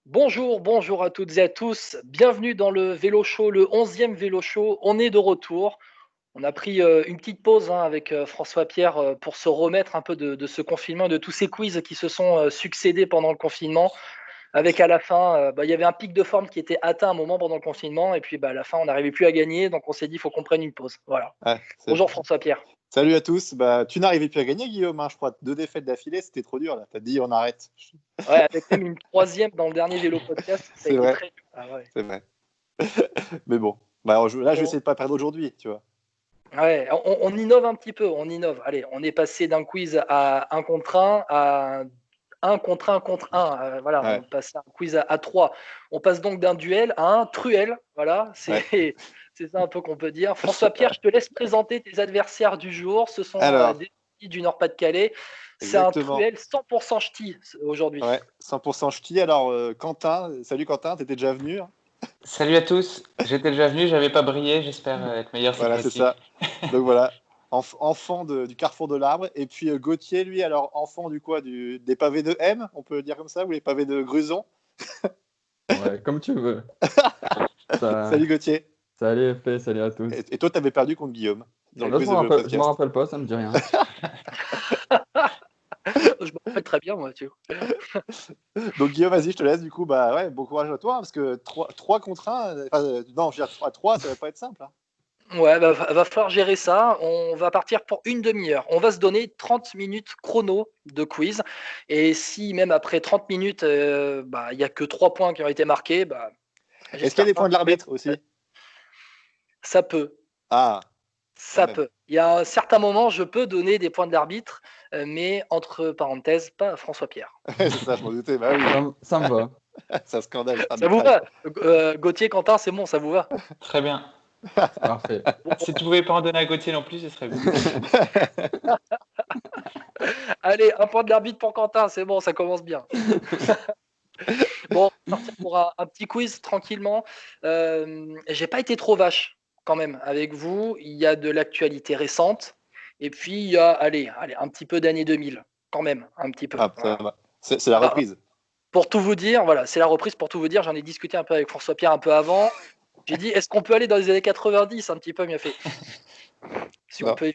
Bonjour à toutes et à tous. Bienvenue dans le Vélo Show, le 11e Vélo Show. On est de retour. On a pris une petite pause avec François Pierre pour se remettre un peu de ce confinement, de tous ces quiz qui se sont succédés pendant le confinement. Avec à la fin, il y avait un pic de forme qui était atteint à un moment pendant le confinement. Et puis à la fin, on n'arrivait plus à gagner. Donc on s'est dit, il faut qu'on prenne une pause. Voilà. Ouais, Bonjour François Pierre. Salut à tous. Tu n'arrivais plus à gagner, Guillaume, hein, je crois. 2 défaites d'affilée, c'était trop dur. Là. T'as dit on arrête. Ouais, avec même une troisième dans le dernier Vélo Podcast. Ça a C'est été vrai. très dur. Ah ouais. C'est vrai. Mais bon. Je vais essayer de pas perdre aujourd'hui, tu vois. Ouais, on innove un petit peu, on innove. Allez, on est passé d'un quiz à 1 contre 1 à 1 contre 1 contre 1. Voilà, Ouais. on passe à un quiz à 3. On passe donc d'un duel à un truel. Voilà, c'est ça un peu qu'on peut dire. François Pierre, je te laisse présenter tes adversaires du jour. Ce sont des filles du Nord-Pas-de-Calais. C'est exactement. un truel 100% ch'ti aujourd'hui. Ouais, 100% ch'ti. Alors, Quentin, salut Quentin, t'étais déjà venu, hein. Salut à tous, j'étais déjà venu, j'avais pas brillé, j'espère être meilleur cette Voilà, c'est fois-ci. ça. Donc voilà, enfant du carrefour de l'arbre. Et puis Gauthier, lui, alors enfant des pavés de M, on peut le dire comme ça, ou les pavés de Gruson. Ouais, comme tu veux. Salut Gauthier. Salut FP, salut à tous. Et toi, t'avais perdu contre Guillaume. Dans le Là, quiz je de me podcast. rappelle pas, ça me dit rien. Je me rappelle très bien, moi, tu vois. Donc Guillaume, vas-y, je te laisse. Du coup, bon courage à toi, parce que 3 contre 1, non, je veux dire 3, ça va pas être simple. Hein. Ouais, va falloir gérer ça. On va partir pour une demi-heure. On va se donner 30 minutes chrono de quiz. Et si même après 30 minutes, il n'y a que 3 points qui ont été marqués, est-ce qu'il y a des points de l'arbitre aussi? Ça peut. Ah. Ça peut. Il y a un certain moment, je peux donner des points de l'arbitre, mais entre parenthèses, pas à François Pierre. C'est ça, je m'en doutais. Bah oui. Ça me va. C'est un scandale. Ça vous va Gauthier, Quentin, c'est bon, ça vous va? Très bien. Parfait. Si tu pouvais pas en donner à Gauthier non plus, ce serait bien. Allez, un point de l'arbitre pour Quentin, c'est bon, ça commence bien. Bon, on va partir pour un petit quiz tranquillement. J'ai pas été trop vache quand même avec vous. Il y a de l'actualité récente. Et puis, il y a, allez, un petit peu d'année 2000, quand même, un petit peu. Ah, ça va. C'est la reprise. Pour tout vous dire, voilà, c'est la reprise. Pour tout vous dire, j'en ai discuté un peu avec François Pierre un peu avant. J'ai dit, est-ce qu'on peut aller dans les années 90 un petit peu mieux fait? Si on peut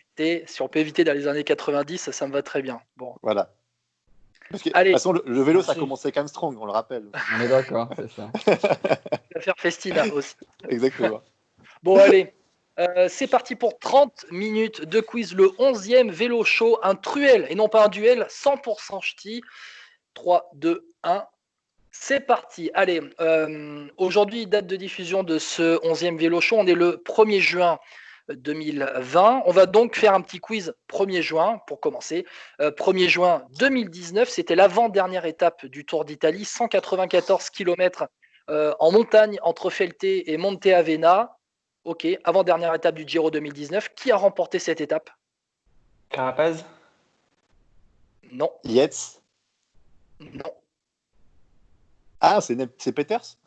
éviter dans les années 90, ça me va très bien. Bon. Voilà. Parce que, de toute façon, le vélo, ça a commencé quand même strong, on le rappelle. On est d'accord, c'est ça. On va faire Festina aussi. Exactement. Bon, allez. C'est parti pour 30 minutes de quiz, le 11e Vélo Show, un truel et non pas un duel, 100% ch'ti. 3, 2, 1. C'est parti. Allez, aujourd'hui, date de diffusion de ce 11e Vélo Show, on est le 1er juin 2020. On va donc faire un petit quiz 1er juin pour commencer. 1er juin 2019, c'était l'avant-dernière étape du Tour d'Italie, 194 km en montagne entre Felté et Monte Avena. Ok, avant-dernière étape du Giro 2019. Qui a remporté cette étape? Carapaz? Non. Yates? Non. Ah, c'est Peters?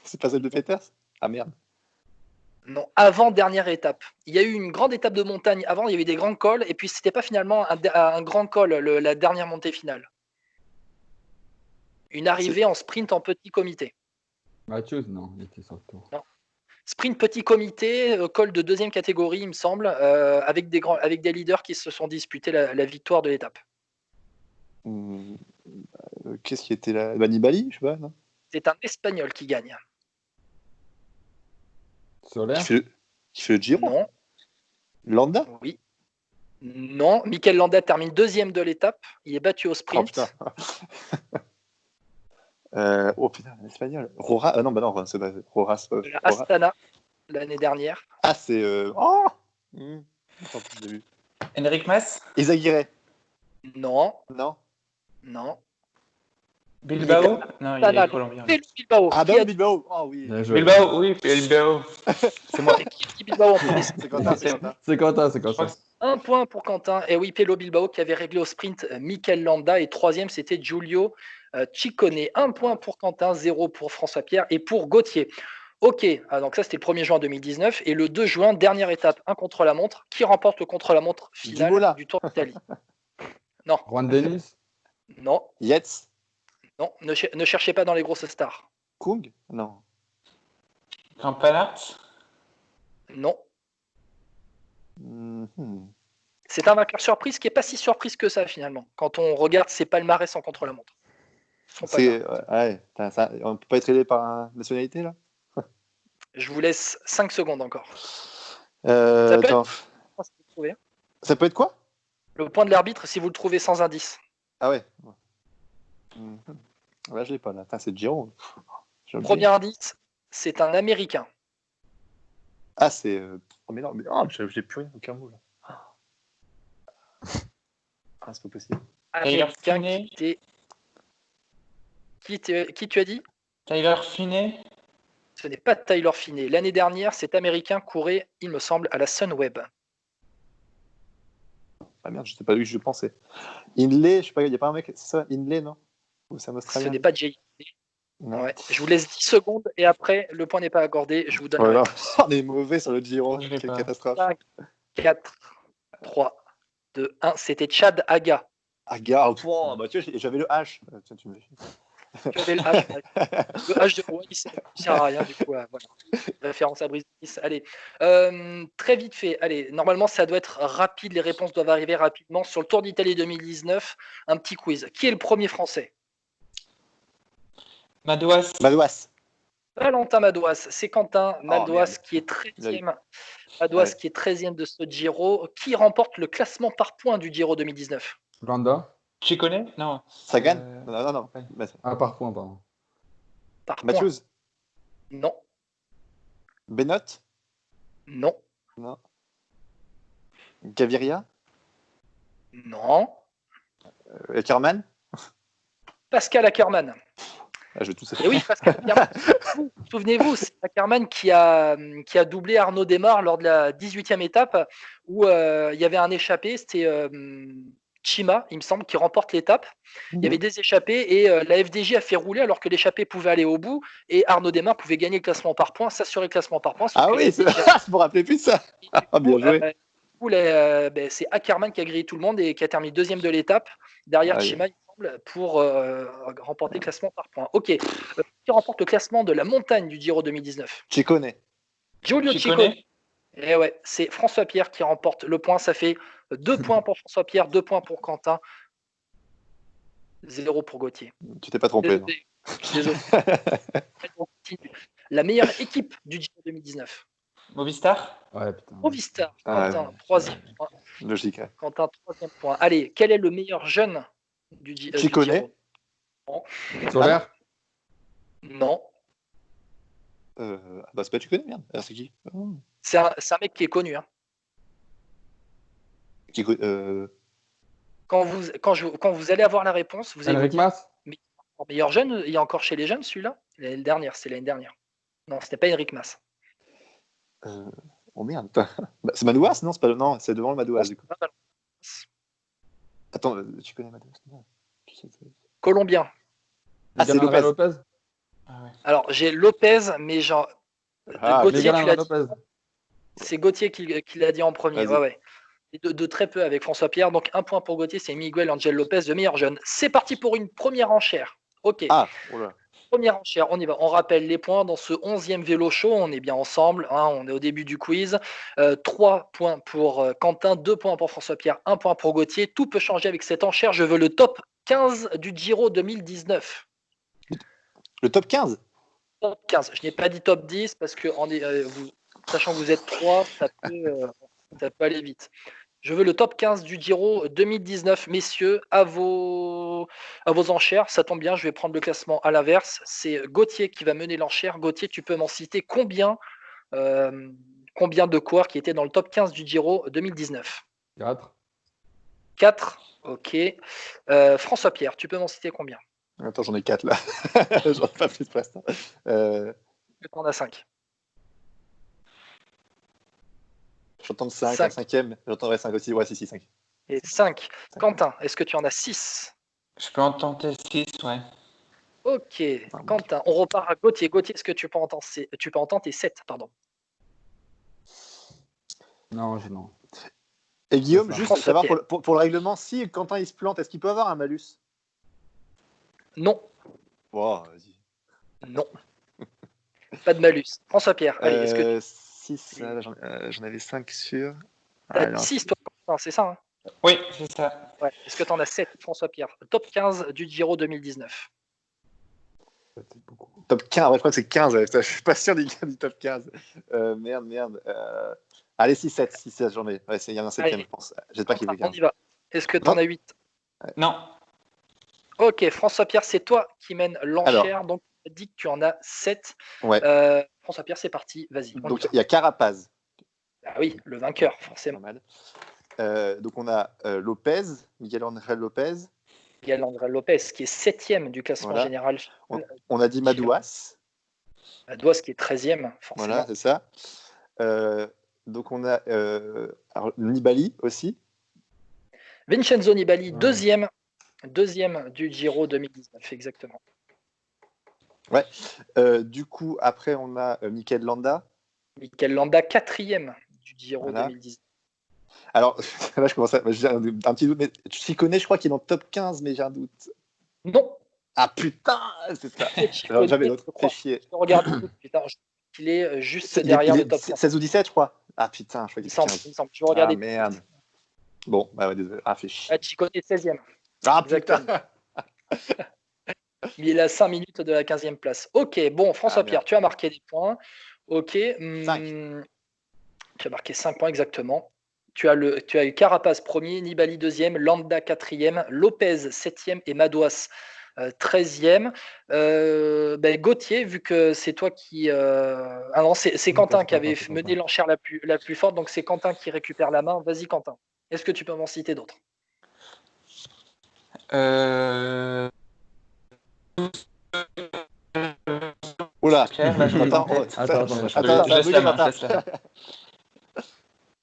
C'est pas celle de Peters? Ah merde. Non, avant-dernière étape. Il y a eu une grande étape de montagne avant, il y avait des grands cols, et puis c'était pas finalement un grand col, la dernière montée finale. Une arrivée en sprint en petit comité. Matthews, non, il était sur le tour. Non. Sprint petit comité, col de deuxième catégorie, il me semble, avec des leaders qui se sont disputés la victoire de l'étape. Qu'est-ce qui était là? Nibali, je sais pas, non? C'est un Espagnol qui gagne. Solaire? Qui fait le Giro? Non. Landa? Oui. Non. Mikel Landa termine deuxième de l'étape. Il est battu au sprint. Oh putain. Oh putain, un espagnol. Roras? Non, non, c'est pas Roras. Astana, l'année dernière. Ah, c'est. Oh Attends, je l'ai vu. Enric Mas? Izaguirre? Non. Non. Non. Bilbao? Non, il est colombien. Bilbao. Ah, bah Bilbao. Oh oui. Bilbao, oui, Bilbao. C'est moi. Qui Bilbao en premier? C'est Quentin. C'est Quentin. Un point pour Quentin. Et oui, Pello Bilbao qui avait réglé au sprint Mikel Landa. Et troisième, c'était Giulio Ciccone. Un point pour Quentin, 0 pour François Pierre et pour Gauthier. Ok, donc ça c'était le 1er juin 2019. Et le 2 juin, dernière étape, un contre-la-montre. Qui remporte le contre-la-montre final du Tour d'Italie? Non. Juan Denis? Non. Yates? Non, ne cherchez pas dans les grosses stars. Kung? Non. Campanart? Non. Mhm. C'est un vainqueur surprise qui n'est pas si surprise que ça finalement. Quand on regarde ses palmarès en contre-la-montre. On peut pas être aidé par une nationalité là? Je vous laisse 5 secondes encore. Ça peut Attends. être... Ça peut être quoi? Le point de l'arbitre si vous le trouvez sans indice. Ah ouais. Là, je l'ai pas là. Attends, c'est Giro. Premier indice, c'est un Américain. Ah, c'est. Oh, mais non, mais j'ai plus rien, aucun mot là. Ah, c'est pas possible. Américain qui tu as dit? Tyler Finney? Ce n'est pas Tyler Finney. L'année dernière, cet Américain courait, il me semble, à la Sunweb. Ah merde, je sais pas lui que je pensais. Inlay, je sais pas, il n'y a pas un mec, c'est ça, Inlay, non? Ou c'est un Australien? Ce n'est pas Jay. Ouais. Je vous laisse 10 secondes et après, le point n'est pas accordé. Je vous donne la réponse. On est mauvais sur le Giro, quelle catastrophe. 5, 4, 3, 2, 1. C'était Chad Haga. Haga, bah, tu vois, j'avais le H. Tiens, tu me Tu avais le H. Le H de Hawaii, ça ne sert à rien, du coup. Voilà. Référence à Brice. Allez, très vite fait. Allez, normalement, ça doit être rapide. Les réponses doivent arriver rapidement. Sur le Tour d'Italie 2019, un petit quiz. Qui est le premier Français? Madouas. Valentin Madouas. C'est Quentin Madouas qui est 13e. Madouas qui est 13e de ce Giro. Qui remporte le classement par points du Giro 2019? Landa? Ciccone? Non. Sagan? Non. Ah, par point, pardon. Par Matthews? Non. Benoît? Non. Gaviria? Non. Ackermann? Pascal Ackermann. Ah, je vais tout Et oui, Pascal Ackermann. Souvenez-vous, c'est Ackermann qui a doublé Arnaud Démare lors de la 18e étape où il y avait un échappé, c'était Chima, il me semble, qui remporte l'étape. Il y avait des échappés et la FDJ a fait rouler alors que l'échappé pouvait aller au bout et Arnaud Démare pouvait gagner le classement par points, s'assurer le classement par points. Ah oui, je me rappelais plus de ça. Bien joué. C'est Ackermann qui a grillé tout le monde et qui a terminé deuxième de l'étape derrière Chima, il me semble, pour remporter le classement par points. Ok, qui remporte le classement de la montagne du Giro 2019? Ciccone. Giulio Ciccone. Et ouais, c'est François Pierre qui remporte le point. Ça fait 2 points pour François Pierre, 2 points pour Quentin, 0 pour Gauthier. Tu t'es pas trompé. Désolé. La meilleure équipe du Giro 2019? Movistar? Ouais, putain. Movistar. Quentin, 3e point. Logique. Quentin, 3e point. Allez, quel est le meilleur jeune du Giro? Ciccone. Solaire? Non. C'est pas Ciccone, merde. Alors, c'est qui? C'est un mec qui est connu. Hein. Quand vous allez avoir la réponse, vous allez Enric Mas? Meilleur jeune, il y a encore chez les jeunes celui-là? L'année dernière, c'est l'année dernière. Non, c'était pas Enric Mas. Oh merde. C'est Madouas? Non, c'est pas. Non, c'est devant le Madouas du coup. Attends, tu connais Madouas? Colombien. Ah, c'est Lopez. Lopez. Ah ouais. Alors, j'ai Lopez, mais genre. Gauthier, tu l'as dit. Lopez. C'est Gauthier qui l'a dit en premier. Ouais. Et de très peu avec François Pierre. Donc, 1 point pour Gauthier, c'est Miguel Angel Lopez, le meilleur jeune. C'est parti pour une première enchère. Ok. Première enchère, on y va. On rappelle les points dans ce 11e vélo show. On est bien ensemble. Hein, on est au début du quiz. 3 points pour Quentin, 2 points pour François Pierre, 1 point pour Gauthier. Tout peut changer avec cette enchère. Je veux le top 15 du Giro 2019. Le top 15? Top 15. Je n'ai pas dit top 10 parce que sachant que vous êtes 3, ça peut aller vite. Je veux le top 15 du Giro 2019. Messieurs, à vos enchères. Ça tombe bien, je vais prendre le classement à l'inverse. C'est Gauthier qui va mener l'enchère. Gauthier, tu peux m'en citer combien de coureurs qui étaient dans le top 15 du Giro 2019? 4. 4, ok. François Pierre, tu peux m'en citer combien? Attends, j'en ai 4 là. J'en ai pas plus pour l'instant. Tu en as 5. J'entends 5, 5e. J'entendrai 5 aussi. Ouais, si, 5. Et 5. Quentin, est-ce que tu en as 6? Je peux en tenter 6, ouais. Ok, Quentin, on repart à Gauthier. Gauthier, est-ce que tu peux en tenter 7, pardon? Non. Et Guillaume, juste savoir pour le règlement, si Quentin il se plante, est-ce qu'il peut avoir un malus? Non. Wow, vas-y. Non. Pas de malus. François-Pierre, allez, est-ce que 6, j'en avais 5 sûrs. tu as 6 toi, Quentin, c'est ça, hein? Oui, c'est ça. Ouais. Est-ce que tu en as 7, François-Pierre? Top 15 du Giro 2019. C'est beaucoup. Top 15, ouais, je crois que c'est 15. Ouais, putain, je suis pas sûr du top 15. Merde. Allez, 6-7, 6-7, j'en ai. Ouais, il y en a un 7ème, Allez. je pense. J'espère qu'il fait On 15. y va. Est-ce que tu en Non. as 8? Non. Ok, François-Pierre, c'est toi qui mène l'enchère, donc tu as dit que tu en as 7. Ouais. François-Pierre, c'est parti, vas-y. on y Donc, va. il y a Carapaz. Ah oui, le vainqueur, Pas forcément. mal. Donc, on a Lopez, Miguel Angel Lopez. Miguel André Lopez, qui est 7e du classement Voilà. général. On a dit Madouas. Madouas, qui est 13e, forcément. Voilà, c'est ça. Donc, on a Nibali aussi. Vincenzo Nibali, Ouais. deuxième du Giro 2019, exactement. Ouais. Du coup, après, on a Mikel Landa. Mikel Landa, 4e du Giro Voilà. 2019. Alors, là, je commence à. J'ai un petit doute, mais tu t'y connais, je crois qu'il est dans le top 15, mais j'ai un doute. Non. Ah putain, c'est ça. Alors, J'avais l'autre. Fais chier. Je regarde tout. Putain, il est juste Il derrière le est top 15. 16 ou 17, je crois. Ah putain, je crois Il qu'il est me 15. semble. Je regardais. Ah merde. Bon, bah ouais, désolé. Ah, fais chier. Ah, tu connais 16e. Ah Exactement. putain. Il est à 5 minutes de la 15e place. Ok, bon, François-Pierre, merde. tu as marqué des points. Ok. 5. Tu as marqué 5 points exactement. Tu as eu Carapaz premier, Nibali deuxième, Landa quatrième, Lopez septième et Madouas 13e. Gauthier, vu que c'est toi qui. Ah non, c'est Quentin qui avait mené l'enchère la plus forte, donc c'est Quentin qui récupère la main. Vas-y, Quentin. Est-ce que tu peux m'en citer d'autres? Oula. Pierre, là, je l'ai pas en tête. Attends, ça a Je laisse bugué, la main, Martin. je laisse la main.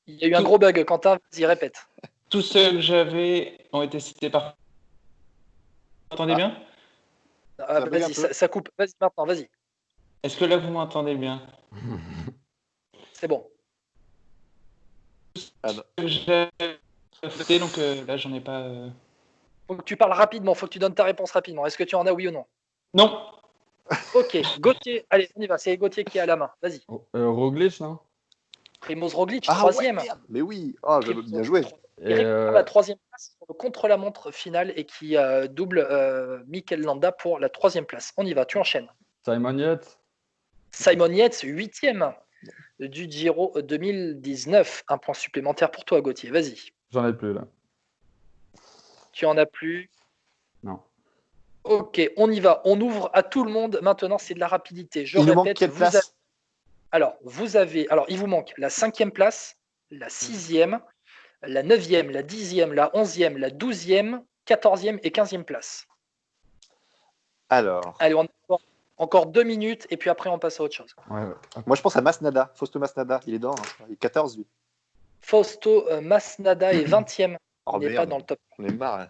Il y a eu un gros bug, Quentin, vas-y, répète. Tous ceux que j'avais ont été cités par. Vous m'entendez bien? Ça bug un Vas-y, peu. ça coupe. Vas-y maintenant, vas-y. Est-ce que là, vous m'entendez bien? C'est bon. Ah non. J'ai noté, donc là, j'en ai pas. Faut que tu parles rapidement, faut que tu donnes ta réponse rapidement. Est-ce que tu en as, oui ou non? Non. Ok, Gauthier, allez, on y va, c'est Gauthier qui a la main. Vas-y. Roglic, non? Primoz Roglic, Ah ouais, 3e. merde. Mais oui. Oh, bien joué. Il récupère la 3e place sur le contre-la-montre finale et qui double Mikel Landa pour la 3e place. On y va, tu enchaînes. Simon Yates. Simon Yates, 8e du Giro 2019. Un point supplémentaire pour toi, Gauthier. Vas-y. J'en ai plus là. Tu en as plus? Non. Ok, on y va. On ouvre à tout le monde. Maintenant, c'est de la rapidité. Je Il nous répète, manque quelle place? Alors, il vous manque la 5e place, la 6e, la 9e, la 10e, la 11e, la 12e, 14e et 15e place. Alors. Allez, on a encore 2 minutes et puis après, on passe à autre chose. Ouais. Moi, je pense à Masnada. Fausto Masnada. Il est dans. Hein. Il est 14, lui. Fausto Masnada est 20e. Oh, Il n'est pas dans le top. On est marre.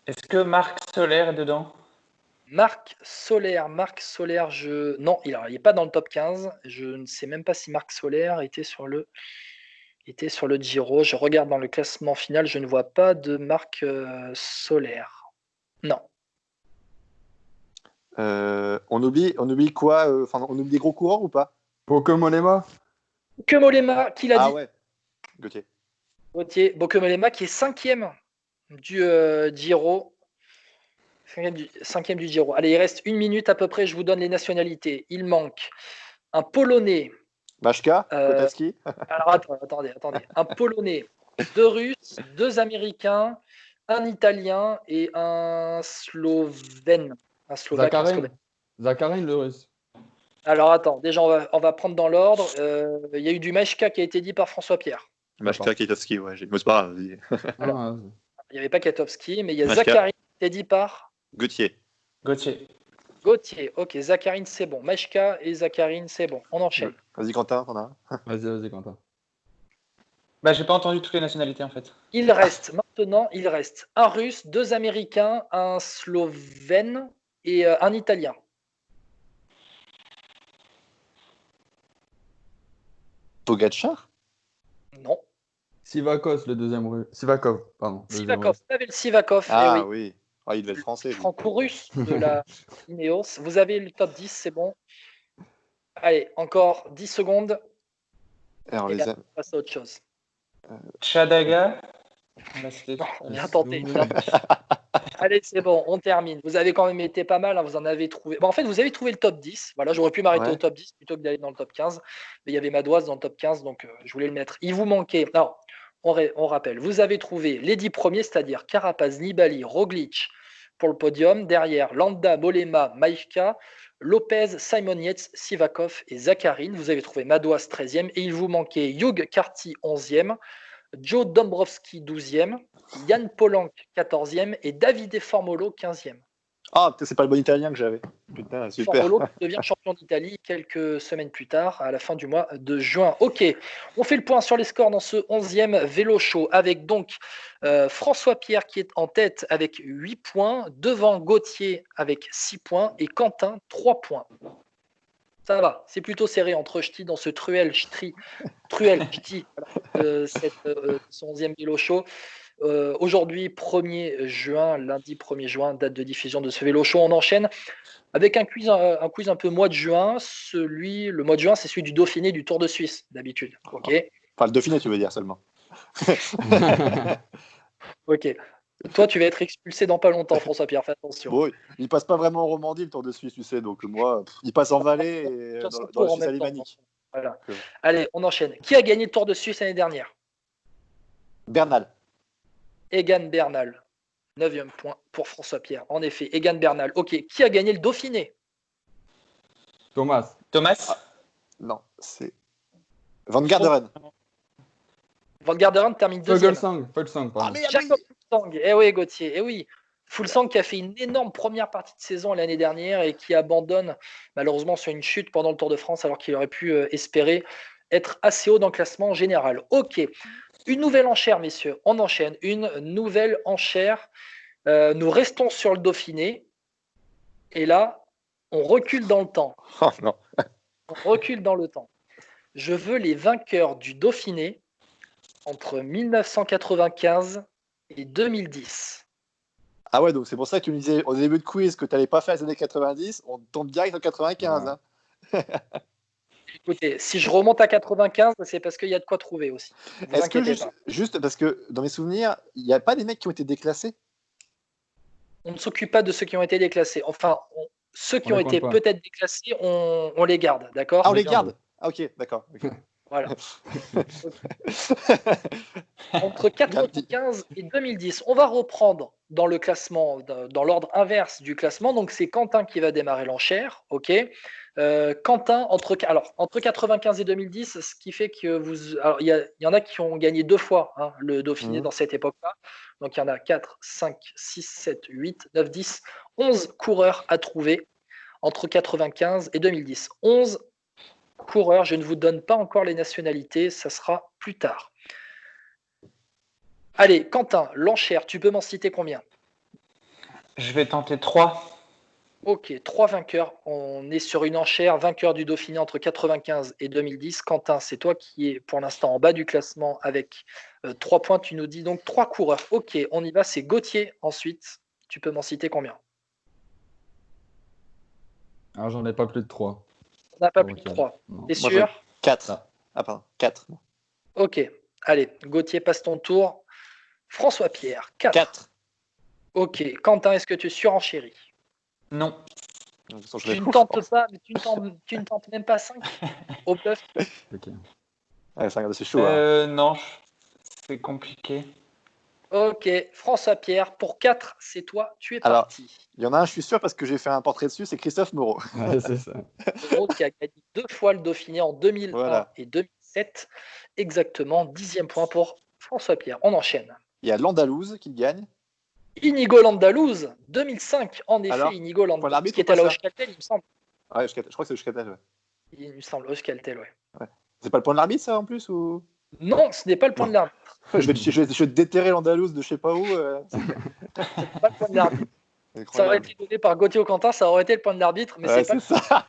Est-ce que Marc Soler est dedans? Marc Soler, non, il n'est pas dans le top 15. Je ne sais même pas si Marc Soler était sur le Giro. Je regarde dans le classement final, je ne vois pas de Marc Soler. Non. On oublie quoi? On oublie des gros coureurs ou pas? Bokomolema. Bokomolema, qui l'a dit? Ah ouais. Gauthier. Bokomolema qui est 5e du Giro. 5e du Giro. Allez, il reste 1 minute à peu près. Je vous donne les nationalités. Il manque un Polonais. Machka, Kotowski. Alors attendez. Un Polonais, 2 Russes, 2 Américains, un Italien et un Slovène. Un Slovaque. Zakarin, le Russe. Alors attends, déjà on va prendre dans l'ordre. Il y a eu du Machka qui a été dit par François-Pierre. Machka, Kotowski, ouais. Mais c'est pas grave. Alors, il n'y avait pas Katowski, mais il y a Machka. Zakarin qui a été dit par Gauthier. Ok, Zakarin c'est bon. Machka et Zakarin c'est bon. On enchaîne. Vas-y, Quentin, t'en as un. Vas-y, Quentin. Bah, j'ai pas entendu toutes les nationalités en fait. Il reste un Russe, 2 Américains, un Slovène et un Italien. Pogacar. Non. Sivakov, le deuxième russe. Sivakov, pardon. Sivakov, Pavel Sivakov. Ah oui. oui. Ah, il devait être français. lui. franco-russe de la Ineos. Vous avez le top 10, c'est bon. Allez, encore 10 secondes Alors, et les on passe à autre chose. Chadaga. Là, c'était- Non, bien tenté. Bien tenté. Allez, c'est bon, on termine. Vous avez quand même été pas mal, hein, vous en avez trouvé. Bon, en fait, vous avez trouvé le top 10. Voilà, j'aurais pu m'arrêter Ouais. au top 10 plutôt que d'aller dans le top 15. Mais il y avait Madoise dans le top 15, donc je voulais le mettre. Il vous manquait. Non, on rappelle. Vous avez trouvé les 10 premiers, c'est-à-dire Carapaz, Nibali, Roglic pour le podium. Derrière, Landa, Mollema, Maïka, Lopez, Simon Yates, Sivakov et Zakharine. Vous avez trouvé Madoise 13e. Et il vous manquait Hugh Carty 11e. Joe Dombrowski 12e, Yann Polanc 14e et Davide Formolo 15e. Ah, putain, c'est pas le bon italien que j'avais. Putain, super. Formolo qui devient champion d'Italie quelques semaines plus tard, à la fin du mois de juin. Ok, on fait le point sur les scores dans ce 11e vélo show avec donc François Pierre qui est en tête avec 8 points, devant Gauthier avec 6 points et Quentin 3 points. Ça va, c'est plutôt serré entre ch'tis dans ce truel ch'ti de ce 11e vélo show. Aujourd'hui, 1er juin, lundi 1er juin, date de diffusion de ce vélo show. On enchaîne avec un quiz un peu mois de juin. Le mois de juin, c'est celui du Dauphiné du Tour de Suisse, d'habitude. Ok. Enfin, le Dauphiné, tu veux dire seulement. Ok. Toi, tu vas être expulsé dans pas longtemps, François-Pierre, fais attention. Bon, il passe pas vraiment en Romandie, le Tour de Suisse, tu sais. Donc, moi, il passe en Valais et Sur son dans tour la en Suisse même temps. alémanique. Voilà. Donc, Allez, on enchaîne. Qui a gagné le Tour de Suisse l'année dernière? Bernal. Egan Bernal. 9e point pour François-Pierre. En effet, Egan Bernal. Ok. Qui a gagné le Dauphiné? Thomas. Thomas. Non, c'est Van Garderen. Van Garderen termine deuxième. Fuglsang, Ah, pardon. merde, Jacob Fuglsang. Eh oui, Gauthier. Eh oui. Fuglsang qui a fait une énorme première partie de saison l'année dernière et qui abandonne malheureusement sur une chute pendant le Tour de France alors qu'il aurait pu espérer être assez haut dans le classement général. Ok. Une nouvelle enchère, messieurs. On enchaîne. Une nouvelle enchère. Nous restons sur le Dauphiné. Et là, on recule dans le temps. Oh, non. On recule dans le temps. Je veux les vainqueurs du Dauphiné entre 1995 et 2010. Ah ouais, donc c'est pour ça que tu me disais au début de quiz que tu n'allais pas faire les années 90. On tombe direct en 95. Ouais. Hein. Écoutez, si je remonte à 95, c'est parce qu'il y a de quoi trouver aussi. Ne vous Est-ce que inquiétez pas. juste parce que dans mes souvenirs, il n'y a pas des mecs qui ont été déclassés? On ne s'occupe pas de ceux qui ont été déclassés. Enfin, ceux qui On ont les été compte pas. peut-être déclassés, on les garde, d'accord? Ah, on On les les garde. garde. Ah, ok, d'accord. Ok. Voilà. Entre 95 et 2010, on va reprendre dans le classement, dans l'ordre inverse du classement. Donc, c'est Quentin qui va démarrer l'enchère. OK. Quentin, entre 95 et 2010, ce qui fait que vous. Alors, il y en a qui ont gagné 2 fois hein, le Dauphiné dans cette époque-là. Donc, il y en a 4, 5, 6, 7, 8, 9, 10, 11 coureurs à trouver entre 95 et 2010. 11 coureurs, je ne vous donne pas encore les nationalités, ça sera plus tard. Allez, Quentin, l'enchère, tu peux m'en citer combien? Je vais tenter 3. Ok, 3 vainqueurs. On est sur une enchère, vainqueur du Dauphiné entre 95 et 2010. Quentin, c'est toi qui es pour l'instant en bas du classement avec 3 points. Tu nous dis donc 3 coureurs. Ok, on y va, c'est Gauthier ensuite. Tu peux m'en citer combien? Ah, j'en ai pas plus de 3. On n'a pas Ok. plus de 3. Non. T'es Moi, sûr? 4. Ah. Ah, pardon, 4. Ok, allez, Gauthier, passe ton tour. François Pierre, 4. 4. Ok, Quentin, est-ce que tu surenchéris? Non. De toute façon, je Tu ne réponds, tentes je pense. pas, mais tu ne tentes même pas 5 au bluff. Ok. Ouais, c'est chaud. Hein. Non, c'est compliqué. Ok, François Pierre, pour 4, c'est toi, tu es Alors, parti. il y en a un, je suis sûr, parce que j'ai fait un portrait dessus, c'est Christophe Moreau. Ouais, c'est ça. Moreau qui a gagné 2 fois le Dauphiné en 2001 Voilà. et 2007. Exactement, 10e point pour François Pierre. On enchaîne. Il y a Landalouse qui gagne. Inigo Landalouse, 2005. En effet, Alors, Inigo Landalouse, l'arbitre qui ou était à pas la ça Euskaltel, il me semble. Ouais, je crois que c'est le Schkatel, ouais. Il me semble, Euskaltel, ouais. C'est pas le point de l'arbitre, ça, en plus ou... Non, ce n'est pas le point de l'arbitre. je vais déterrer l'Andalouse de je sais pas où. Ce n'est pas le point de l'arbitre. Ça aurait Incroyable. été donné par Gauthier au Quentin, ça aurait été le point de l'arbitre, mais Ouais, c'est pas. c'est ça.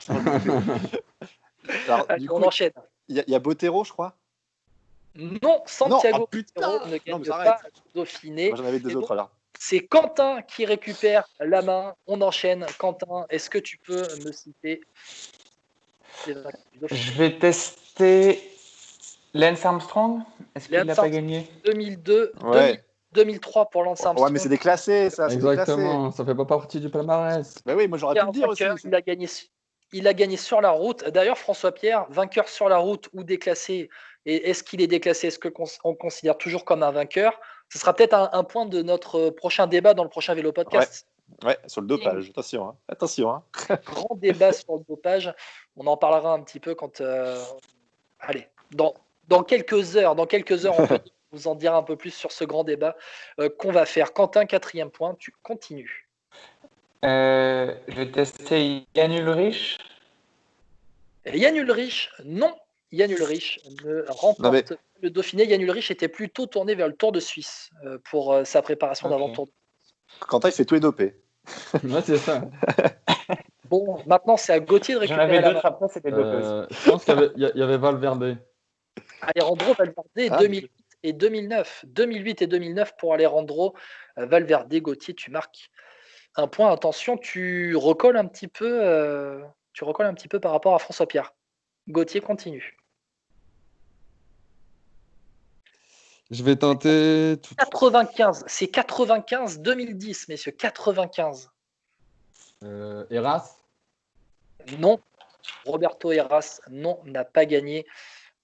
Alors, Allez, du on coup, enchaîne. il y a Bottero, je crois. Non, Santiago Non, ah, putain. Bottero ne Non, gagne mais ça pas arrête. le Dauphiné. Moi, j'en avais deux Et autres, donc, alors. C'est Quentin qui récupère la main. On enchaîne. Quentin, est-ce que tu peux me citer les vainqueurs du Dauphiné? Je vais tester Lance Armstrong. Est-ce qu'il Lance l'a pas Armstrong, gagné? 2002, Ouais. 2003 pour Lance Ouais, Armstrong. mais c'est déclassé, ça. C'est déclassé. Exactement, ça fait pas partie du palmarès. Bah oui, moi j'aurais pu le dire aussi. Vainqueur, il a gagné sur la route. D'ailleurs, François Pierre, vainqueur sur la route ou déclassé. Et est-ce qu'il est déclassé? Est-ce qu'on le considère toujours comme un vainqueur? Ce sera peut-être un point de notre prochain débat dans le prochain Vélo Podcast. Ouais, sur le dopage. Attention, hein. Attention, hein. Grand débat sur le dopage. On en parlera un petit peu quand. Allez, dans quelques heures, on peut vous en dire un peu plus sur ce grand débat qu'on va faire. Quentin, 4e point, tu continues. Je vais tester Jan Ullrich. Yann Ullrich, non. Yann Ullrich ne remporte le Dauphiné. Yann Ullrich était plutôt tourné vers le Tour de Suisse pour sa préparation d'avant-tour. Quentin, il fait tout est dopé. Ouais, c'est ça. Bon, maintenant, c'est à Gauthier de J'en récupérer avais la d'autres main. après, c'était dopé. Je pense qu'il y avait Valverde. Alejandro Valverde, 2008 et 2009. 2008 et 2009 pour Alejandro Valverde. Gauthier, tu marques un point. Attention, tu recolles un petit peu par rapport à François Pierre. Gauthier continue. Je vais tenter. 95, c'est 95-2010, messieurs, 95. Heras. Non, Roberto Heras, non, n'a pas gagné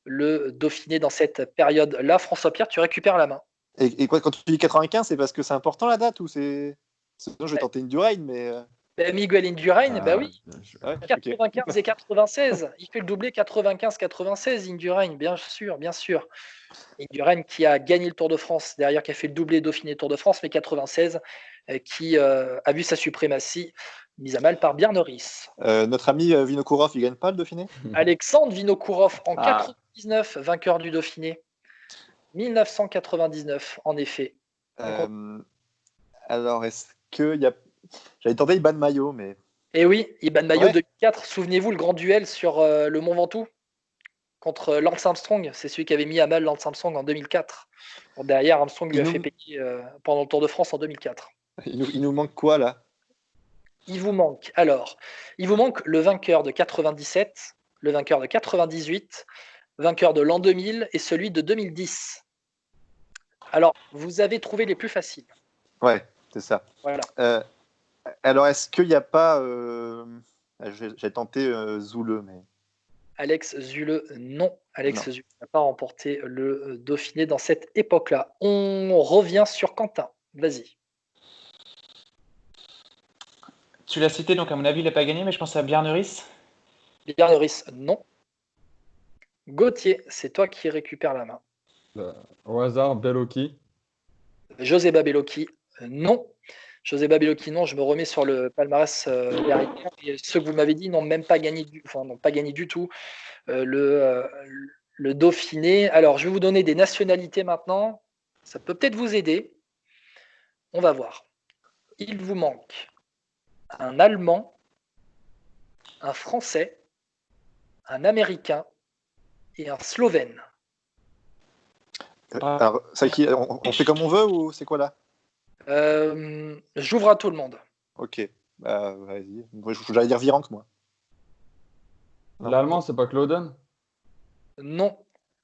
le Dauphiné dans cette période-là. François Pierre, tu récupères la main. Et quoi, quand tu dis 95, c'est parce que c'est important la date ou c'est. Sinon, je vais tenter Indurain, mais. Miguel Indurain, bah oui. Ouais, 95 et 96. Il fait le doublé 95-96, Indurain, bien sûr, bien sûr. Indurain qui a gagné le Tour de France, derrière qui a fait le doublé Dauphiné Tour de France, mais 96, qui a vu sa suprématie mise à mal par Bjarne-Riis. Notre ami Vinokourov, il gagne pas le Dauphiné? Alexandre Vinokourov en 99, vainqueur du Dauphiné. 1999, en effet. Alors, est-ce qu'il y a. J'avais tenté Iban Mayo, mais. Et oui, Iban Mayo 2004. Souvenez-vous le grand duel sur le Mont Ventoux contre Lance Armstrong. C'est celui qui avait mis à mal Lance Armstrong en 2004. Bon, derrière, Armstrong lui a fait payer pendant le Tour de France en 2004. Il nous manque quoi là? Il vous manque le vainqueur de 97, le vainqueur de 98, vainqueur de l'an 2000 et celui de 2010. Alors, vous avez trouvé les plus faciles. Ouais, c'est ça. Voilà. Alors, est-ce qu'il n'y a pas. J'ai tenté Zoule, mais. Alex Zule, non. Alex Zule n'a pas remporté le Dauphiné dans cette époque-là. On revient sur Quentin. Vas-y. Tu l'as cité, donc à mon avis, il n'a pas gagné, mais je pense à Bjarne-Riis. Bjarne-Riis, non. Gauthier, c'est toi qui récupères la main. Au hasard, Bellocchi. Joseba Bellocchi, non. Joseba Bellocchi, non. Je me remets sur le palmarès derrière. Et ceux que vous m'avez dit n'ont même pas gagné du tout le Dauphiné. Alors, je vais vous donner des nationalités maintenant. Ça peut peut-être vous aider. On va voir. Il vous manque un Allemand, un Français, un Américain et un Slovène. Alors, on fait comme on veut ou c'est quoi là? J'ouvre à tout le monde. Ok, vas-y. J'allais dire Virenque, moi. L'allemand, c'est pas Clauden? Non.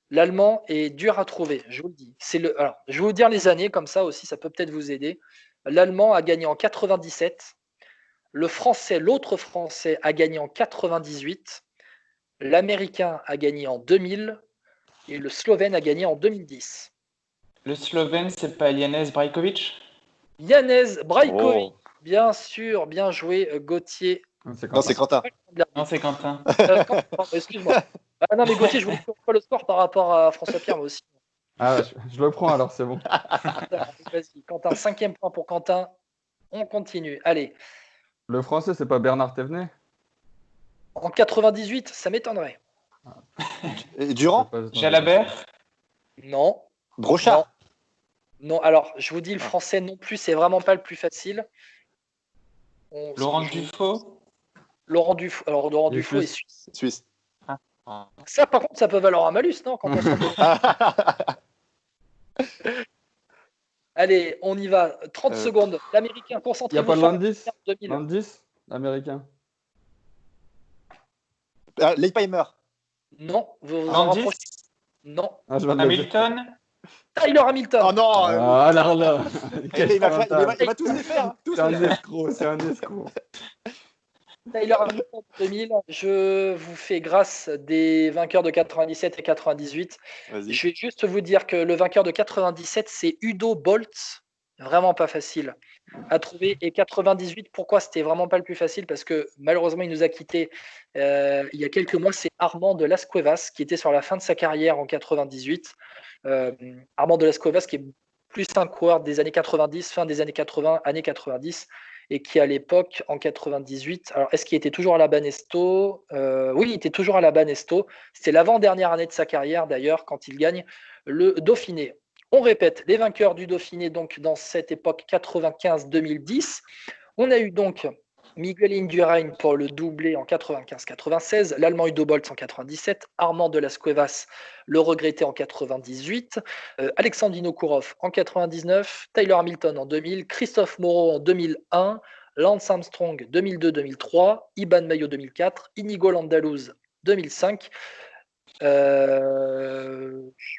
L'allemand est dur à trouver, je vous le dis. Alors, je vais vous dire les années, comme ça aussi, ça peut peut-être vous aider. L'allemand a gagné en 97. L'autre français a gagné en 98. L'américain a gagné en 2000. Et le slovène a gagné en 2010. Le slovène, c'est pas Janez Brajkovic? Janez Brajkovic, bien sûr, bien joué, Gauthier. Non, c'est Quentin. Non, c'est Quentin. Excuse-moi. Ah non, mais Gauthier, je voulais faire le score par rapport à François Pierre, moi aussi. Ah, je le prends alors, c'est bon. Vas-y, Quentin, 5e point pour Quentin. On continue. Allez. Le français, c'est pas Bernard Thévenet? En 98, ça m'étonnerait. Et Durand? Jalabert? Non. Brochard? Non, alors, je vous dis, le français non plus, c'est vraiment pas le plus facile. Laurent Dufaux? Laurent Dufaux. Alors, Laurent Dufaux est suisse. Ça, par contre, ça peut valoir un malus, non, quand on Allez, on y va. 30 Euh, secondes. L'Américain, Il n'y a concentrez-vous pas de sur l'indice? 2000. L'indice américain. Leipheimer. Non, vous vous en Landis, rapprochez. Non. Ah, je viens de le dire. Hamilton, Tyler Hamilton. Oh non Ah, alors là, quel il avantage. va tous les faire. Hein, tous C'est un les faire. escroc, c'est un escroc. Tyler Hamilton 2000. Je vous fais grâce des vainqueurs de 97 et 98. Vas-y. Je vais juste vous dire que le vainqueur de 97, c'est Udo Bolt. Vraiment pas facile à trouver. Et 98, pourquoi c'était vraiment pas le plus facile? Parce que malheureusement, il nous a quittés il y a quelques mois. C'est Armand de Las Cuevas qui était sur la fin de sa carrière en 98. Armand de Las Cuevas qui est plus un coureur des années 90, fin des années 80, années 90, et qui à l'époque, en 98, alors est-ce qu'il était toujours à la Banesto? Oui, il était toujours à la Banesto. C'était l'avant-dernière année de sa carrière d'ailleurs quand il gagne le Dauphiné. On répète, les vainqueurs du Dauphiné donc dans cette époque 95-2010. On a eu donc Miguel Indurain pour le doublé en 95-96, l'Allemand Udo Boltz en 97, Armand de Las Cuevas, le regretté en 98, Alexandre Vinokourov en 99, Tyler Hamilton en 2000, Christophe Moreau en 2001, Lance Armstrong 2002-2003, Iban Mayo 2004, Inigo Landaluz 2005.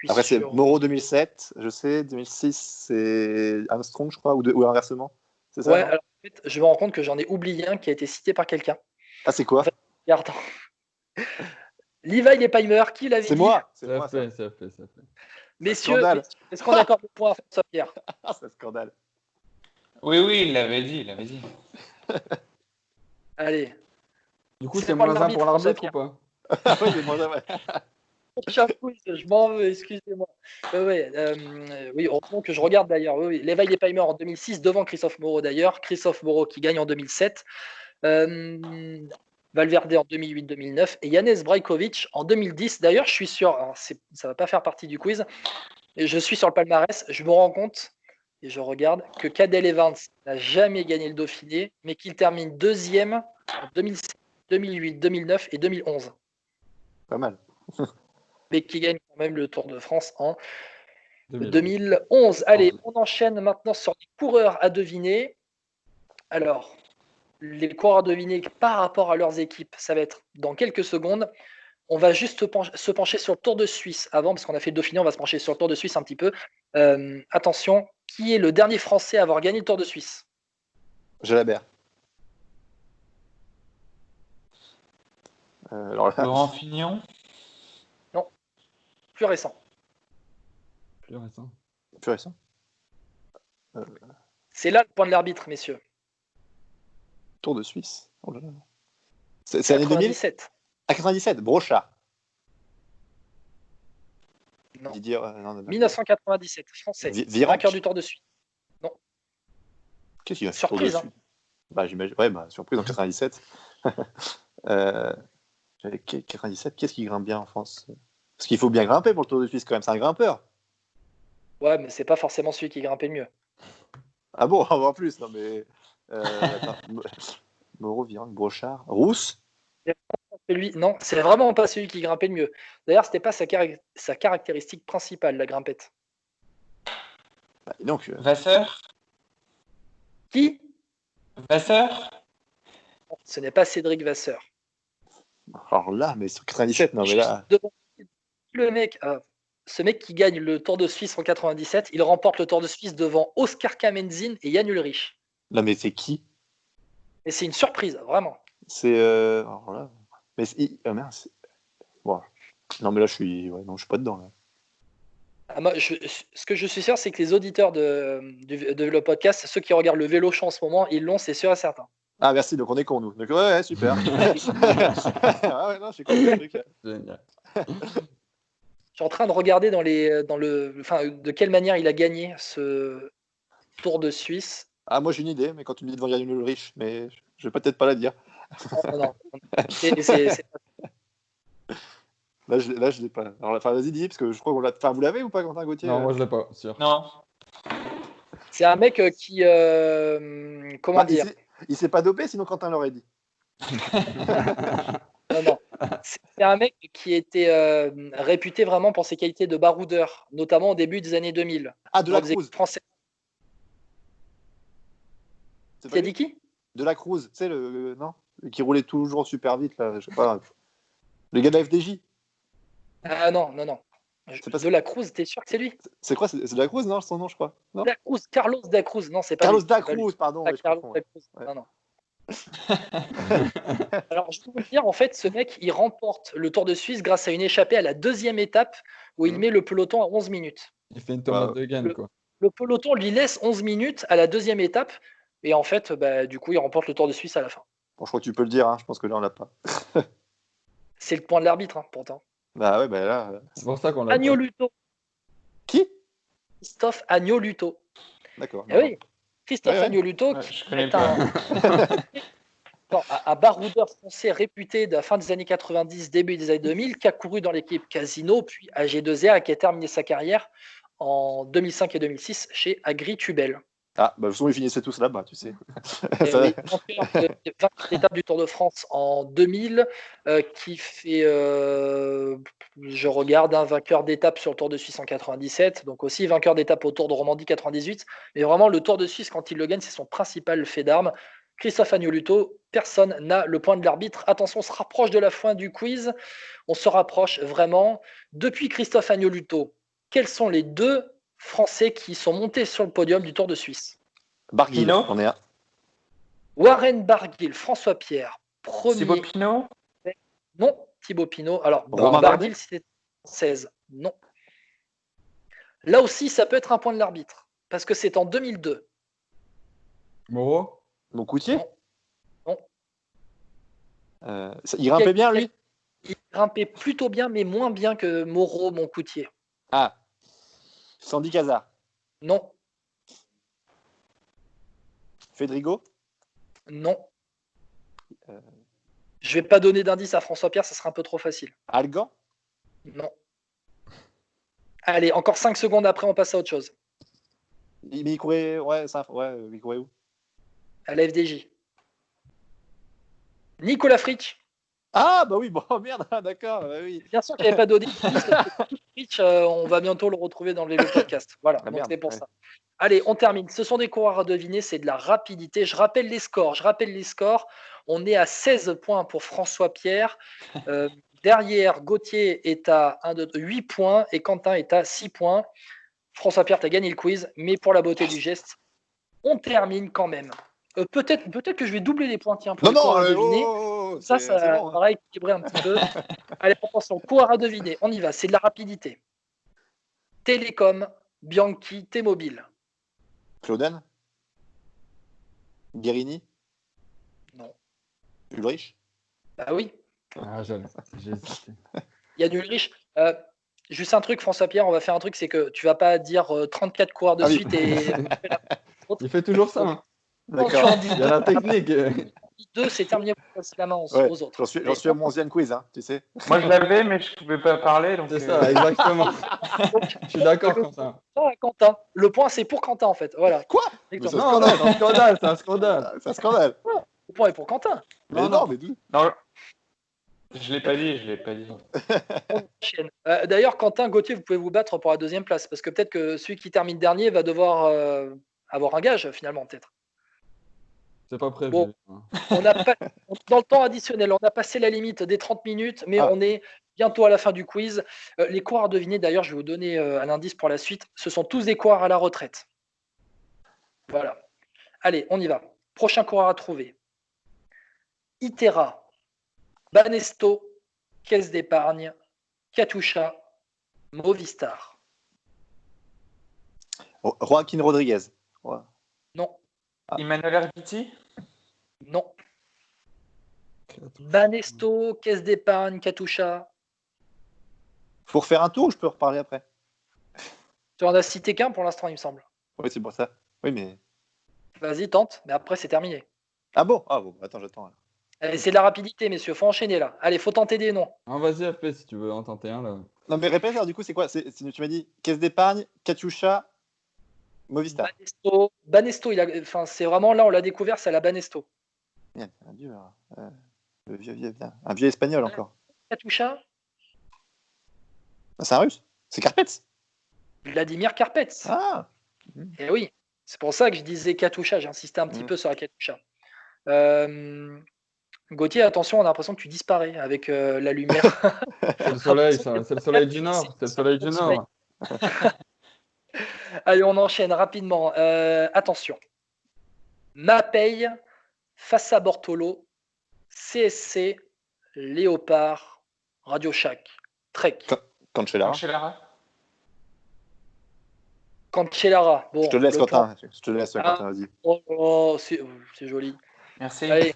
Après, c'est Moreau 2007, je sais. 2006, c'est Armstrong, je crois, ou inversement. C'est ça, Ouais, non alors en fait, je me rends compte que j'en ai oublié un qui a été cité par quelqu'un. Ah, c'est quoi? En fait, regarde. Levi Leipheimer, qui l'avait C'est dit? moi. C'est Ça moi, ça. fait, ça fait, ça fait. Messieurs, Scandale. est-ce qu'on accorde le point à François Pierre? Ah, c'est un scandale. oui, oui, il l'avait dit. Allez. Du coup, C'est c'est moi moins un pour l'arbitre, l'arbitre ou François pas? Ah oui, ouais. Prochain quiz, je m'en veux, excusez-moi. Oui, heureusement que je regarde d'ailleurs. Oui, Levi Leipheimer en 2006, devant Christophe Moreau d'ailleurs. Christophe Moreau qui gagne en 2007. Valverde en 2008-2009 et Janez Brajkovic en 2010. D'ailleurs, je suis sûr, alors ça ne va pas faire partie du quiz, et je suis sur le palmarès, je me rends compte et je regarde que Cadel Evans n'a jamais gagné le Dauphiné, mais qu'il termine deuxième en 2007, 2008, 2009 et 2011. Pas mal. Mais qui gagne quand même le Tour de France en 2011. 2011. Allez, on enchaîne maintenant sur les coureurs à deviner. Alors, les coureurs à deviner par rapport à leurs équipes, ça va être dans quelques secondes. On va juste se pencher sur le Tour de Suisse avant, parce qu'on a fait le Dauphiné, on va se pencher sur le Tour de Suisse un petit peu. Attention, qui est le dernier Français à avoir gagné le Tour de Suisse? Jalabert. Alors là, Laurent Fignon, Plus récent. Plus récent. plus récent. C'est là le point de l'arbitre, messieurs. Tour de Suisse. Oh là là. C'est l'année 2000? 97. Ah, 97, Brochard. Non. Didier, non, 1997, français. Virenque. Vainqueur du Tour de Suisse. Qu'est-ce qu'il a fait Surprise, Tour de Suisse Bah, j'imagine. Ouais, bah, surprise en 97. 97, qu'est-ce qui grimpe bien en France? Parce qu'il faut bien grimper pour le Tour de Suisse quand même, c'est un grimpeur. Ouais, mais c'est pas forcément celui qui grimpait le mieux. Ah bon, en plus, non mais. Attends. Moreau, Virenque, Brochard, Rousse. Lui, non, c'est vraiment pas celui qui grimpait le mieux. D'ailleurs, c'était pas sa caractéristique principale, la grimpette. Bah, et donc, Vasseur, Qui? Vasseur, Ce n'est pas Cédric Vasseur. alors là, mais sur 97, non mais là. Le mec, ce mec qui gagne le Tour de Suisse en 97, il remporte le Tour de Suisse devant Oscar Kamenzin et Jan Ullrich. Là, mais c'est qui? Et c'est une surprise, vraiment. C'est. Alors là. Mais oh, merde, bon. Non mais là, je suis. Ouais, non, je suis pas dedans là. Ce que je suis sûr, c'est que les auditeurs de le podcast, ceux qui regardent le vélo champ en ce moment, ils l'ont, c'est sûr et certain. Ah merci, donc on est con nous. Donc, ouais, super. Ah ouais, non, j'ai compris le truc. Génial. Je suis en train de regarder de quelle manière il a gagné ce Tour de Suisse. Ah, moi j'ai une idée, mais quand tu me dis devant Yann Ulrich, mais je vais peut-être pas la dire. Non. Là, je l'ai pas. Alors, enfin, vas-y, dis, parce que je crois qu'on l'a. Enfin, vous l'avez ou pas, Quentin Gauthier? Non, moi je l'ai pas, sûr. non. C'est un mec qui. Comment Bah, dire? il s'est pas dopé, sinon Quentin l'aurait dit. Non. C'est un mec qui était réputé vraiment pour ses qualités de baroudeur, notamment au début des années 2000. Ah, de la Dans les Cruz. équipes françaises. C'est Tu as pas dit qui? De la Cruz, tu sais, non, qui roulait toujours super vite, là, je sais pas. Le gars de la FDJ. Ah non. C'est pas- De la Cruz, t'es sûr que c'est lui? C'est quoi? C'est de la Cruz, non, son nom, je crois. Non, Da Cruz, Carlos Da Cruz. Non, c'est pas Carlos lui. da C'est pas lui. Cruz, pardon, Ah, ouais, je Carlos confonds. Da Ouais. Cruz. Ouais. Non. Alors, je vais vous le dire, en fait, ce mec, il remporte le Tour de Suisse grâce à une échappée à la deuxième étape où il met le peloton à 11 minutes. Il fait une tomate de gaine, quoi. Le peloton lui laisse 11 minutes à la deuxième étape et en fait, du coup, il remporte le Tour de Suisse à la fin. Bon, je crois que tu peux le dire, hein, je pense que là, on l'a pas. C'est le point de l'arbitre, pourtant. Bah ouais, bah là. C'est pour ça qu'on l'a pas. Agnoluto. Qui? Christophe Agnoluto. D'accord. Eh oui, Christophe Ouais, ouais. Agnoluto, Ouais, qui je connais est pas. un baroudeur français réputé de la fin des années 90, début des années 2000, qui a couru dans l'équipe Casino, puis AG2R, et qui a terminé sa carrière en 2005 et 2006 chez Agri-Tubel. Ah, bah, de toute façon, ils finissaient tous là-bas, tu sais. Et Ça- oui, vainqueur d'étape du Tour de France en 2000, qui fait, je regarde, un vainqueur d'étape sur le Tour de Suisse en 97, donc aussi vainqueur d'étape au Tour de Romandie 98. Mais vraiment, le Tour de Suisse, quand il le gagne, c'est son principal fait d'armes. Christophe Agnoluto, personne n'a le point de l'arbitre. Attention, on se rapproche de la fin du quiz. On se rapproche vraiment. Depuis Christophe Agnoluto, quels sont les deux Français qui sont montés sur le podium du Tour de Suisse? Barguil, Pinot on est un. Warren Barguil, François Pierre, Thibaut premier. Pinot? Non, Thibaut Pinot. Alors, Romain Barguil, Bardet c'était 16. Non. Là aussi, ça peut être un point de l'arbitre, parce que c'est en 2002. Moreau? Moncoutier Non. Il grimpait bien, lui? Il grimpait plutôt bien, mais moins bien que Moreau, Moncoutier. Ah, Sandy Cazard. Non, Fedrigo? non. Euh. Je vais pas donner d'indice à François Pierre, ça sera un peu trop facile. Algan? Non. Allez, encore 5 secondes après, on passe à autre chose. Mais il courait, il courait où? À la FDJ. Nicolas Fritsch. Ah, bah oui, bon, merde, d'accord, bah oui. Bien sûr que je n'avais pas donné Fritsch, on va bientôt le retrouver dans le podcast. Voilà, Ah, donc merde, c'est pour ouais. ça. Allez, on termine. Ce sont des coureurs à deviner, c'est de la rapidité. Je rappelle les scores. On est à 16 points pour François Pierre. Derrière, Gauthier est à 8 points et Quentin est à 6 points. François Pierre, tu as gagné le quiz, mais pour la beauté du geste, on termine quand même. Peut-être que je vais doubler les points, tiens, pour les coureurs à deviner. Ça c'est bon, hein. va équilibrer un petit peu. Allez, attention, coureurs à deviner. On y va, c'est de la rapidité. Télécom, Bianchi, T-Mobile. Clauden? Guérini? Non. Ulrich? Bah oui, Ah, j'ai hésité. Yann Ulrich. Juste un truc, François Pierre, on va faire un truc, c'est que tu vas pas dire 34 coureurs de Ah oui. suite et Il fait toujours ça. Hein. quand tu D'accord. en dis Il y a la technique. 2, c'est terminé pour passer la main Ouais, aux autres. j'en suis à mon 11e quiz, hein, tu sais. Moi, je l'avais, mais je pouvais pas parler. Donc, C'est ça, exactement. Je suis d'accord, Quentin. Ah, Quentin. Le point, c'est pour Quentin, en fait. Voilà. Quoi? Exactement. Non, c'est un scandale, c'est un scandale. Ah, c'est un scandale. Le point est pour Quentin. Mais Non, non, non. mais d'où? Non, je l'ai pas dit. On enchaîne. D'ailleurs, Quentin, Gauthier, vous pouvez vous battre pour la deuxième place, parce que peut-être que celui qui termine dernier va devoir avoir un gage, finalement, peut-être. C'est pas prévu. Bon. Dans le temps additionnel, on a passé la limite des 30 minutes, mais on est bientôt à la fin du quiz. Les coureurs à deviner, d'ailleurs, je vais vous donner un indice pour la suite. Ce sont tous des coureurs à la retraite. Voilà. Allez, on y va. Prochain coureur à trouver. Itera, Banesto, Caisse d'épargne, Katusha, Movistar. Joaquin Rodriguez. Ouais. Non, Emmanuel Herviti? non. Banesto, Caisse d'épargne, Katusha. Faut refaire un tour ou je peux reparler après? Tu en as cité qu'un pour l'instant, il me semble. Oui, c'est pour ça. Oui, mais. Vas-y, tente, mais après, c'est terminé. Ah bon? Ah bon, attends, j'attends. Allez, c'est de la rapidité, messieurs. Faut enchaîner là. Allez, faut tenter des noms. Ah, vas-y, AP, si tu veux en tenter un, là. Non, mais répète, alors, du coup, c'est quoi? Tu m'as dit Caisse d'épargne, Katusha, Movistar. Banesto, c'est vraiment là, on l'a découvert, c'est à la Banesto. Merde, un vieux, un vieux espagnol encore. Katusha, Ah, c'est un russe? C'est Karpets? Vladimir Karpets. Ah! Eh oui. C'est pour ça que je disais Katusha, j'insistais un petit peu sur la Katusha. Gauthier, attention, on a l'impression que tu disparais avec la lumière. C'est le soleil, ça. C'est le soleil du Nord. C'est le soleil du Nord. Allez, on enchaîne rapidement. Attention. Mapei, Fassa Bortolo, CSC, Léopard, Radio Shack, Trek. Cancellara. Cancellara. Bon, je te laisse, point. Quentin. Je te laisse, Quentin, vas-y. Oh, c'est joli. Merci. Allez,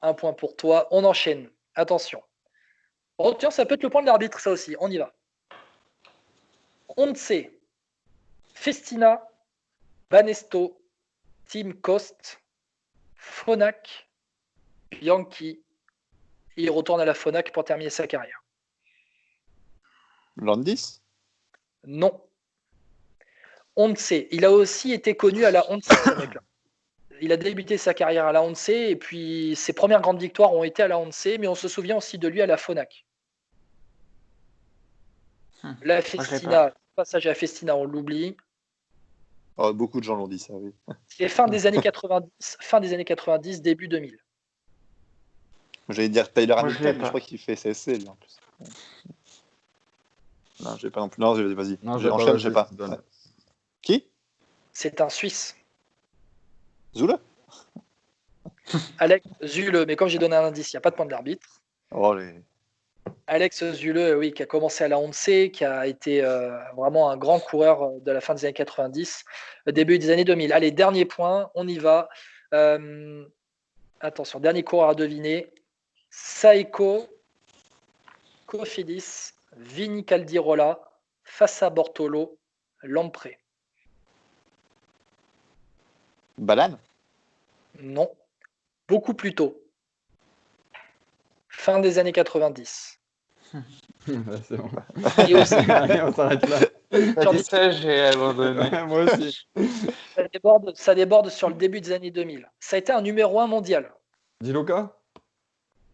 un point pour toi. On enchaîne. Attention. Oh, tiens, ça peut être le point de l'arbitre, ça aussi. On y va. Once, Festina, Banesto, Team Cost, Phonak, Yankee. Il retourne à la Phonak pour terminer sa carrière. Landis? Non. Once. Il a aussi été connu à la Once, ce mec-là. Il a débuté sa carrière à la Once et puis ses premières grandes victoires ont été à la Once, mais on se souvient aussi de lui à la Phonak. La Festina, passage à Festina, on l'oublie. Oh, beaucoup de gens l'ont dit, ça, oui. C'est fin des années 90, début 2000. J'allais dire Tyler Moi, je Hamilton, l'ai mais pas. je crois qu'il fait CSC, lui, en plus. Non, je l'ai pas non plus. Non, vas-y. Non, je Enchaîne, vas-y, je sais pas. je te donne. Qui? C'est un Suisse. Zule? Alex Zule, mais comme j'ai donné un indice, il n'y a pas de point de l'arbitre. Oh, les... Alex Zule, oui, qui a commencé à la Once, qui a été vraiment un grand coureur de la fin des années 90, début des années 2000. Allez, dernier point, on y va. Attention, dernier coureur à deviner. Saeco, Cofidis, Vini Caldirola, Fassa Bortolo, Lampré. Balane? Non, beaucoup plus tôt. Fin des années 90. C'est bon. Et aussi, On s'arrête là. T'as dit ça, j'ai abandonné. Moi aussi. ça déborde sur le début des années 2000. Ça a été un numéro 1 mondial. Di Luca?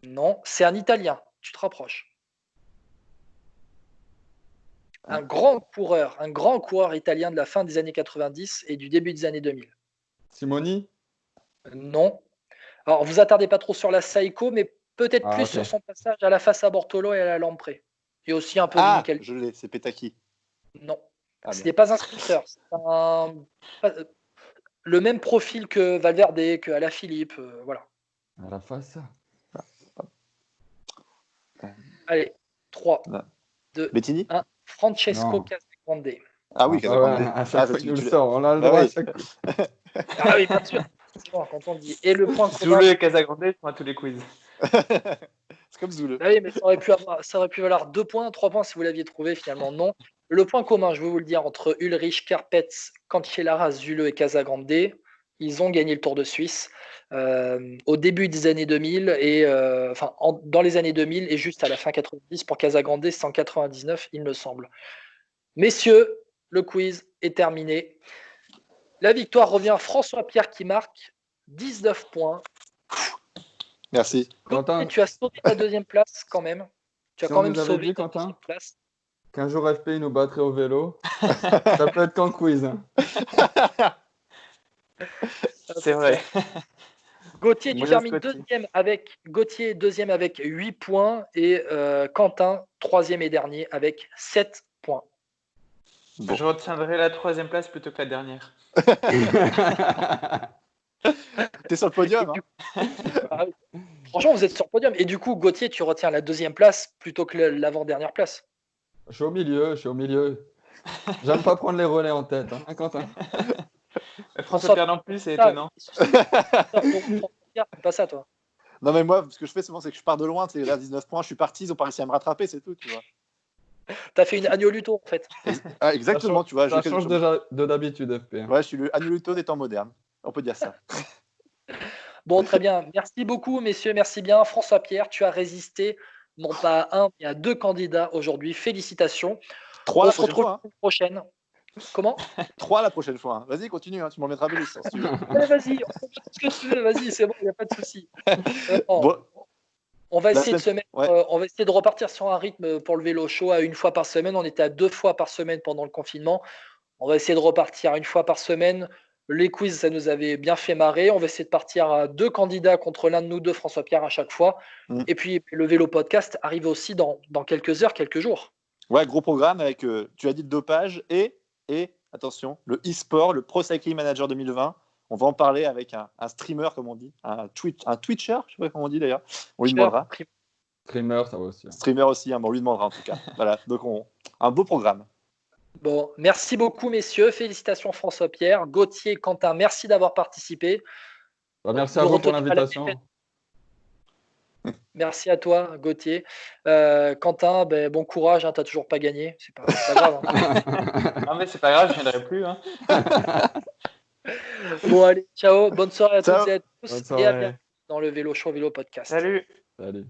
Non, c'est un Italien. Tu te rapproches. Un grand coureur italien de la fin des années 90 et du début des années 2000. Simoni? Non. Alors, vous attardez pas trop sur la Saeco, mais peut-être plus ok. sur son passage à la Fassa Bortolo et à la Lampré. Et aussi un peu Ah, Vini je l'ai, c'est Petaki. Non. Ah, Ce bien. n'est pas un sprinter. C'est le même profil que Valverde, que Alaphilippe. Voilà. À la face. Allez, 3, Non. 2, Bettini? 1. Francesco Non. Casagrande. Ah oui, Ah ouais, Casagrande. à chaque fois tu- qu'il nous tu le l'as- sort, on a le Bah droit oui. à chaque coup. Ah oui, bien sûr. C'est bon, quand on dit. Et le point commun. Zule et Casagrande sont à tous les quiz. C'est comme Zule. Ah oui, mais ça aurait pu valoir 2 points, 3 points si vous l'aviez trouvé, finalement non. Le point commun, je vais vous le dire, entre Ulrich, Karpetz, Cancellara, Zule et Casagrande, ils ont gagné le Tour de Suisse au début des années 2000 et dans les années 2000 et juste à la fin 90 pour Casagrande, c'est en 99, il me semble. Messieurs, le quiz est terminé. La victoire revient à François-Pierre qui marque 19 points. Merci. Quentin, Tu as sauvé ta deuxième place quand même. Tu as Si quand on même nous avait sauvé dit, ta Quentin deuxième place. qu'un jour FPI nous battrait au vélo, ça peut être qu'en quiz. Hein. C'est vrai. Gauthier, tu Moi, termines Gauthier. deuxième avec 8 points et Quentin, troisième et dernier avec 7 points. Bon. Je retiendrai la troisième place plutôt que la dernière. T'es sur le podium, Et hein. Ah oui. Franchement, vous êtes sur le podium. Et du coup, Gauthier, tu retiens la deuxième place plutôt que l'avant-dernière place. Je suis au milieu. J'aime pas prendre les relais en tête, hein, Quentin. François Pierre non plus, c'est Ça, étonnant. c'est pas ça, toi. Non, mais moi, ce que je fais souvent, c'est que je pars de loin. C'est là, 19 points, je suis parti, ils ont pas réussi à me rattraper, c'est tout, tu vois. T'as fait une Agnoluto, en fait. Ah, exactement, tu vois. Ça j'ai- change déjà de d'habitude, FP. Hein. Ouais, je suis le Agnoluto des temps modernes. On peut dire ça. Bon, très bien. Merci beaucoup, messieurs. Merci bien. François-Pierre, tu as résisté non pas à un, mais à 2 candidats aujourd'hui. Félicitations. 3 On la se prochaine retrouve fois. la semaine prochaine. Comment 3 la prochaine fois. Hein. Vas-y, continue, hein, tu m'en mettras bonus. Si tu veux. Allez, vas-y, on fait tout ce que tu veux. Vas-y, c'est bon, il n'y a pas de souci. Bon, On va La essayer de semaine- se mettre, ouais. on va essayer de repartir sur un rythme pour le vélo show à 1 fois par semaine. On était à 2 fois par semaine pendant le confinement. On va essayer de repartir une fois par semaine. Les quiz, ça nous avait bien fait marrer. On va essayer de partir à 2 candidats contre l'un de nous deux, François-Pierre, à chaque fois. Et puis, le vélo podcast arrive aussi dans quelques heures, quelques jours. Ouais, gros programme avec, tu as dit, le dopage et attention, le e-sport, le Pro Cycling Manager 2020. On va en parler avec un streamer, comme on dit, un Twitcher, je sais pas comment on dit d'ailleurs. On lui demandera. Streamer, ça va aussi. Streamer aussi, hein, bon, on lui demandera en tout cas. Voilà, donc un beau programme. Bon, merci beaucoup, messieurs. Félicitations, François-Pierre. Gauthier, Quentin, merci d'avoir participé. Merci à vous pour l'invitation. Merci à toi, Gauthier. Quentin, bon courage, hein, tu n'as toujours pas gagné. C'est pas grave. Hein. Non, mais c'est pas grave, je ne viendrai plus. Hein. Bon, allez, ciao. Bonne soirée à toutes et à tous. Et à bientôt dans le Vélo Show Vélo Podcast. Salut. Salut.